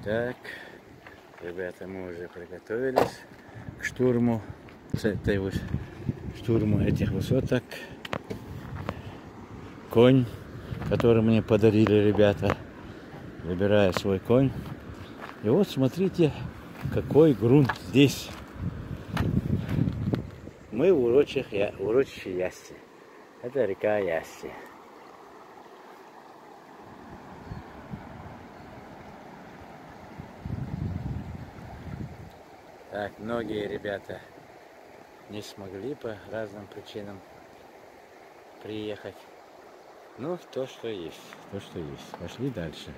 Так, ребята, мы уже приготовились к штурму, штурму этих высоток. Конь, который мне подарили ребята, выбираю свой конь. И вот смотрите, какой грунт здесь. Мы в урочище Ясси. Это река Ясси. Так, многие ребята не смогли по разным причинам приехать. Ну, то, что есть. То, что есть. Пошли дальше.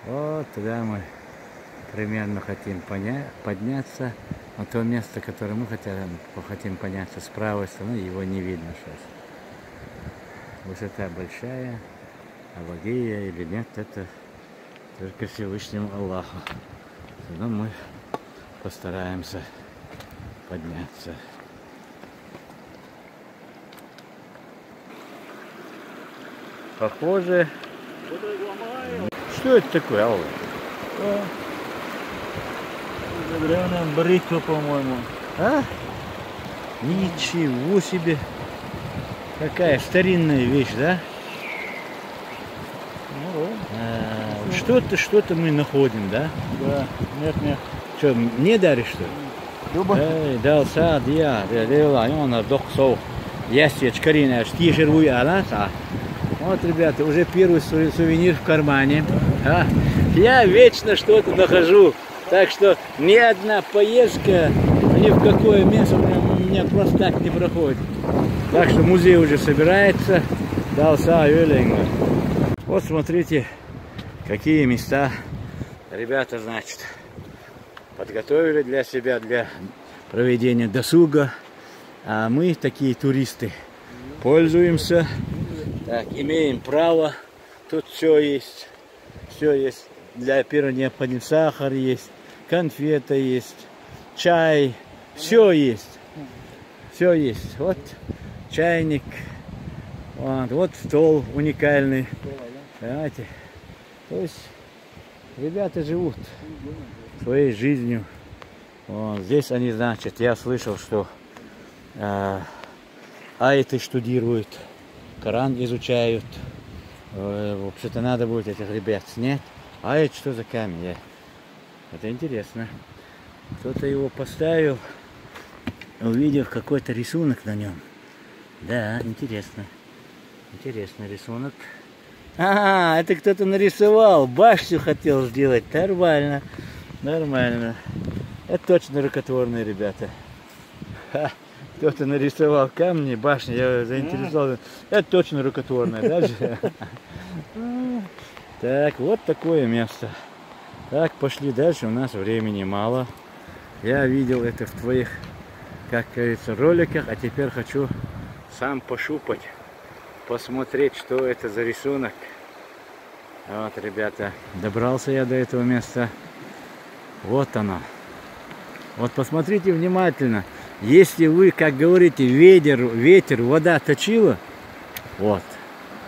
Вот туда мы примерно хотим подняться. На то место, которое мы хотим подняться с правой стороны, его не видно сейчас. Высота большая, а благие или нет, это только Всевышнему Аллаху. Но мы постараемся подняться. Похоже. Что это такое, Алла? Древняя бритва, по-моему. А? Ничего себе! Какая старинная вещь, да? Ну, что-то мы находим, да? Да, нет. Что, мне даришь, что ли? Люба? Дал сад, я, он отдох соух. Ясечь, Карина, штишервуй, Вот, ребята, уже первый сувенир в кармане. А? Я вечно что-то нахожу. Так что ни одна поездка ни в какое место у меня просто так не проходит. Так что музей уже собирается. Вот смотрите, какие места ребята, значит, подготовили для себя, для проведения досуга. А мы, такие туристы, пользуемся. Так, имеем право. Тут все есть. Все есть. Для первой необходимости сахар есть, конфета есть, чай. Все есть. Все есть. Вот чайник. Вот стол уникальный. Понимаете? То есть ребята живут своей жизнью. Вот. Здесь они, значит, я слышал, что аяты штудируют, Коран изучают. Вообще-то надо будет этих ребят снять. А это что за камень? Это интересно. Кто-то его поставил, увидев какой-то рисунок на нем. Да, интересно. Интересный рисунок. Это кто-то нарисовал. Башню хотел сделать. Нормально. Нормально. Это точно рукотворные ребята. Кто-то нарисовал камни, башни. Я заинтересовался. Это точно рукотворное. Даже. Так, вот такое место. Так, пошли дальше. У нас времени мало. Я видел это в твоих, как говорится, роликах. А теперь хочу сам пошупать. Посмотреть, что это за рисунок. Вот, ребята, добрался я до этого места. Вот оно. Вот посмотрите внимательно. Если вы, как говорите, ветер, вода точила, вот,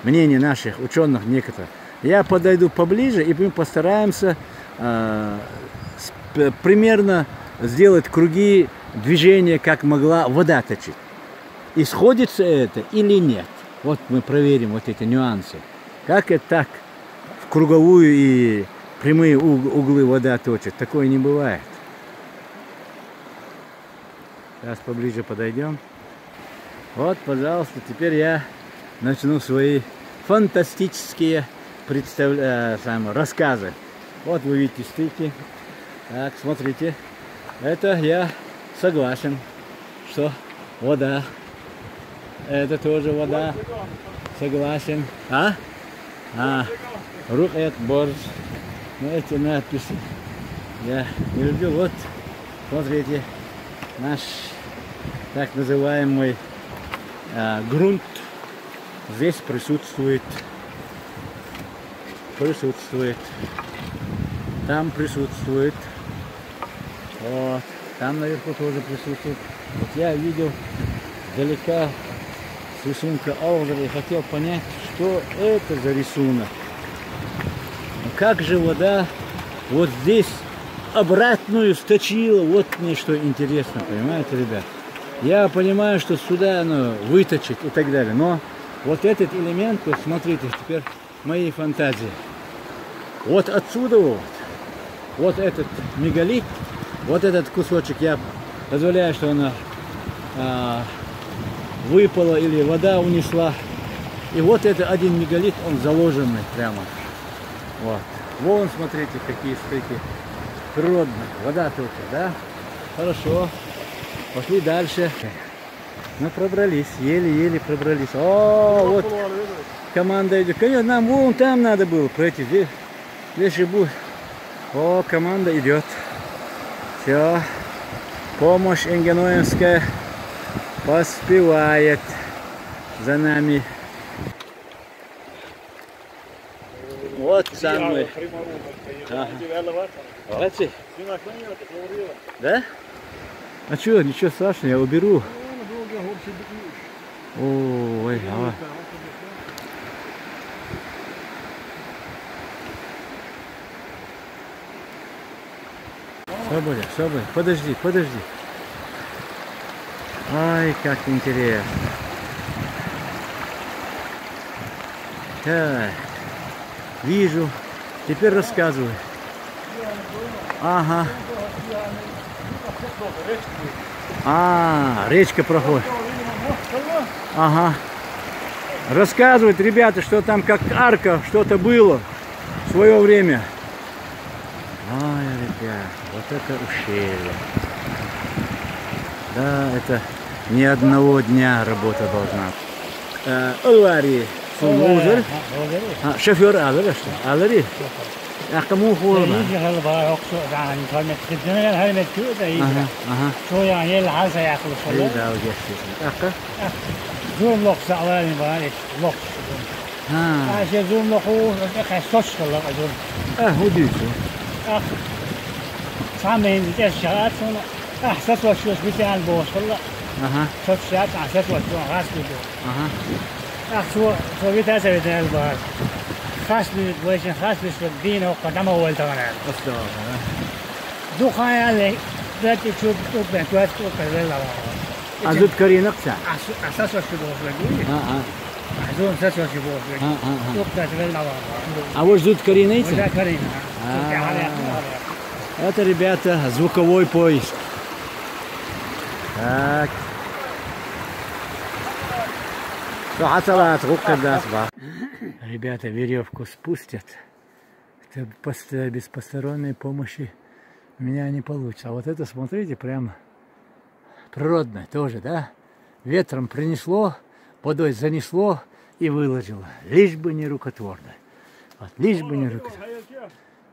мнение наших ученых некоторых, я подойду поближе, и мы постараемся примерно сделать круги движения, как могла вода точить. Исходится это или нет? Вот мы проверим вот эти нюансы. Как это так в круговую и прямые углы вода точит? Такое не бывает. Сейчас поближе подойдем. Вот, пожалуйста, теперь я начну свои фантастические рассказы. Вот вы видите стыки. Так, смотрите. Это я согласен, что вода. Это тоже вода. Согласен. Рук борж. Ну, эти надписи я не люблю. Вот, смотрите, наш так называемый грунт здесь присутствует. Там присутствует. Вот. Там наверху тоже присутствует. Вот я видел далека с рисунка Алгера и хотел понять, что это за рисунок. Но как же вода вот здесь обратную сточила? Вот мне что интересно, понимаете, ребят? Я понимаю, что сюда оно выточить и так далее, но вот этот элемент, вот смотрите, теперь моей фантазии. Вот отсюда вот этот мегалит, вот этот кусочек я позволяю, что она выпала или вода унесла. И вот это один мегалит, он заложенный прямо. Вот. Вон, смотрите, какие стыки. Природные. Вода только, да? Хорошо. Пошли дальше. Мы пробрались, еле-еле пробрались. О, вот команда идет. Конечно, нам вон там надо было пройти. Здесь же будет. О, команда идет. Все. Помощь Энгеноевская поспевает за нами. Вот самый. Ага. Да? А что, ничего страшного, я уберу. Ой, давай. Свободен. Подожди. Ай, как интересно. Так. Вижу. Теперь рассказывай. Ага. Речка проходит. Ага. Рассказывают, ребята, что там как арка что-то было в свое время. Ай, ребят, вот это ущелье. Да, это не одного дня работа должна. Алвари, Сунузер. Шофер Алвари, что? Алвари. Кому холодно? شو يعني العزة ياكل إيه صلاة؟ ده وجهي. زوم لوك سعواني بارك لوك. عشان زوم لوكو خسوش كلا أزوم. هو ديسو. سامين دي الشغلات شو أحساس وشوش بتاع البوس كلا. شوش شات أحساس وشوش غاز بيدو. شو بتاع سوينا البار. خاص بيش بالدين وقدمه أول تمام. دو خيال ده تشوف تبقى توات وكذا لا. أزود كرينك سا. أساس وشو بوصلك. أزود أساس وشو بوصلك. تبقى تقول لا. А زود كرينيته? ولا كرينة. Это, ребята, звуковой поиск. Так. Ребята, веревку спустят. Это без посторонней помощи у меня не получится. А вот это, смотрите, прям природное тоже, да? Ветром принесло, водой занесло и выложило. Лишь бы не рукотворно. Вот, лишь бы не рукотворно.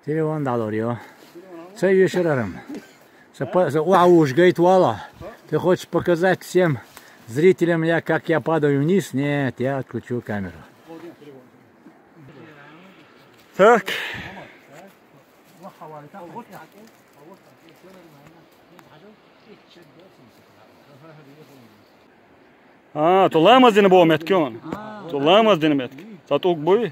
Телефон дал, Орио. Цей вечером. Уж, говорит, Вала, ты хочешь показать всем зрителям, как я падаю вниз? Нет, я отключу камеру. Так. Tulamaz dini bu metki on. Tulamaz dini metki. Satuk boyu.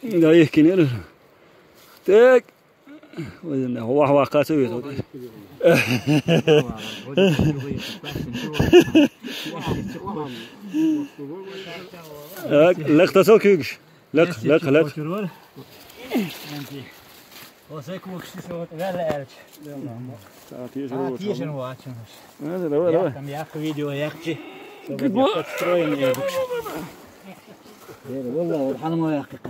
Da yeki nere? Tak. هو قاسوي لك تسوكيش لك وسيكون كسيسوت ولا أرج. تيجي نواتش. هذا لا. كم يأخذ فيديو يأخذ. Подстроен я душу. والله والله ما يحقق.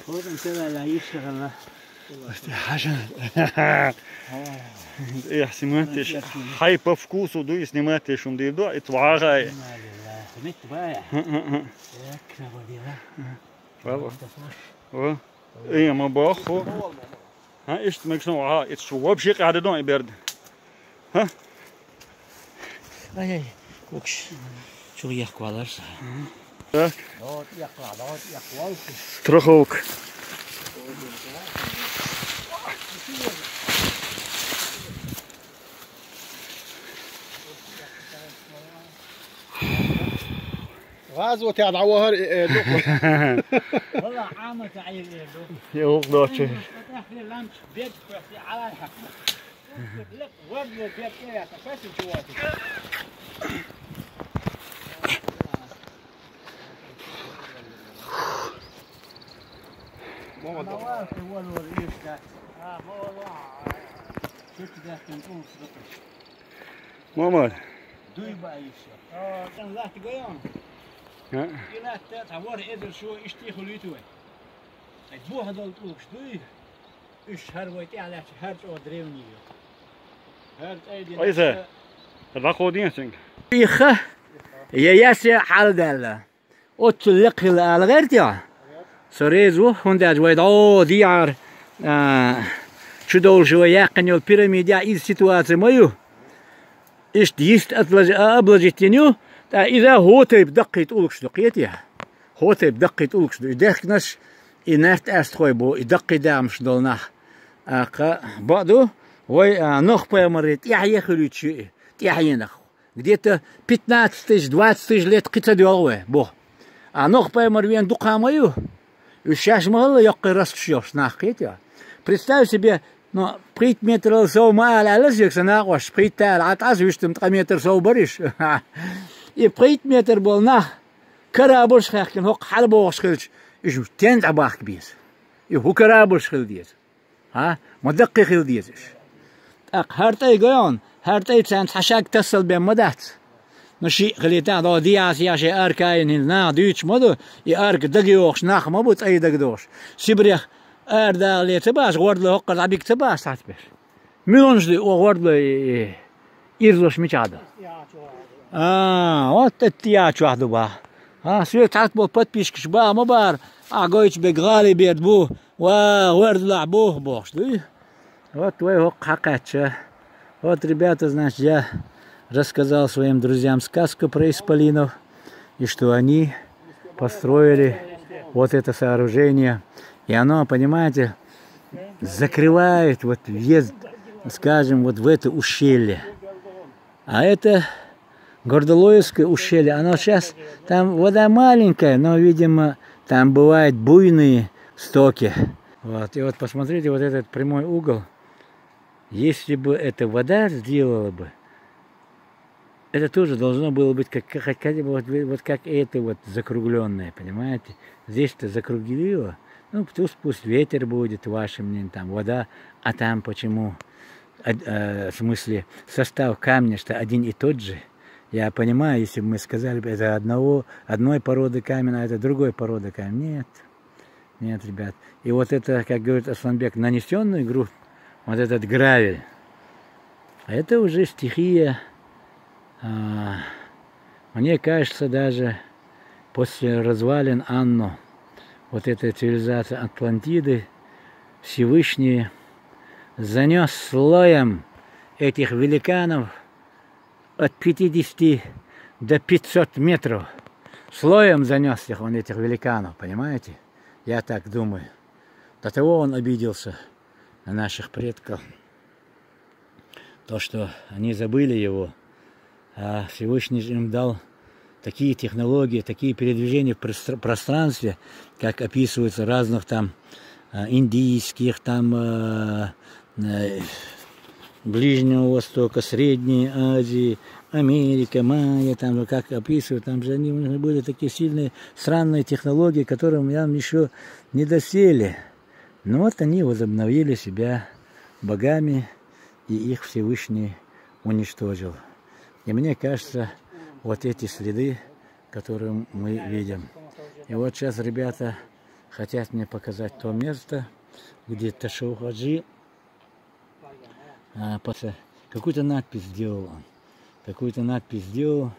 خذ انت لا يشتغل. حاجة. إيه سمعتش حي بفكوس ودو سمعتش ومدي دو اتوعاغا. سمعت بقى. والله. إيه ما باخو. ها ايش مكسنو ها اتس وبشي قاعد دون يبرد ها اي وكش شو يحكوا على رش ترخوك غاز وتاع عوهر والله عامل تعيين يوق دوتشي تحلي لانش بيت على الحق لك ورد بيت ايه تفاسي جواتي نواف هو الوريش ده والله شفت ده كان صدقش ماما دوي بقى يشرب كان لا تقيون ها لا تعور إذا شو اشتي خليتوه بو هذول طوبش دوي إيش هرويتي على هرج أو دريوني هرج أيدي ايزا الرقودين سنك يخه ياسي حال دالا وتلق الغيرتيا سريزو هنداج ويدعو ديار شو دول شو يقن يو البيراميديا إذ سيتواتي مايو إيش ديست أبلجتينيو إذا هو تيب دقيت أولكش دقيتيها هو تيب دقيت أولكش دقيتناش إنرت أستخوي بو دقي دامش دولناح بعدو وي نخ مريت يحيى خلوتشي يحيى نخ где-то 15-20 лет قيتا ديالوه بو نخ مريان دقاميو وشاش مغلا يقي راسكشيوش ناخيتيها представь себе но прит метр сау маал аласик санагош притал атаз виштим 3 метр сау бариш и прит метр был на карабуш хахкин хоқ халбош хилч إيش تين عباك بيس هو كرابوش خلديت ها مدقق خلديت هرتاي جيون هرتاي تسان حشاك تصل بين مدات نشي خليتان دو دياس يا شي اركاين هنا ديتش مدو يارك دقيوخش ناخ ما بوت اي دقدوش سيبريخ اردا لي تباش غورد له هقر عبيك تباش تعتبر ميلونج دي غورد له يرزوش ميچادا вот التياч واحدو با سويت تعتبر подписчикش با مبار قويتش بقالي بيت بوه وورد لعبوه بوش دي вот твой хок хакача вот ребята значит я рассказал своим друзьям сказку про исполинов и что они построили вот это сооружение и оно понимаете закрывает вот въезд скажем вот в это ущелье а это Гордолоевское ущелье, оно сейчас, там вода маленькая, но, видимо, там бывают буйные стоки. Вот, и вот посмотрите, вот этот прямой угол, если бы эта вода сделала бы, это тоже должно было быть как это вот закругленное, понимаете? Здесь-то закруглило, ну, пусть ветер будет, ваше мнение, там вода, а там почему, в смысле, состав камня, что один и тот же. Я понимаю, если бы мы сказали, это одной породы камня, а это другой породы камня. Нет, нет, ребят. И вот это, как говорит Асланбек, нанесенный грунт, вот этот гравель, это уже стихия. Мне кажется, даже после развалин Анно, вот этой цивилизации Атлантиды, Всевышний занес слоем этих великанов от 50 до 500 метров. Слоем занес их он, этих великанов, понимаете? Я так думаю. До того он обиделся на наших предков. То, что они забыли его. А Всевышний им дал такие технологии, такие передвижения в пространстве, как описываются разных там индийских, там Ближнего Востока, Средней Азии, Америка, Майя, там как описывают, там же они были такие сильные, странные технологии, которым нам еще не доселе. Но вот они возобновили себя богами, и их Всевышний уничтожил. И мне кажется, вот эти следы, которые мы видим. И вот сейчас ребята хотят мне показать то место, где Ташоу Хаджи какую-то надпись сделал он. Какую-то надпись сделал.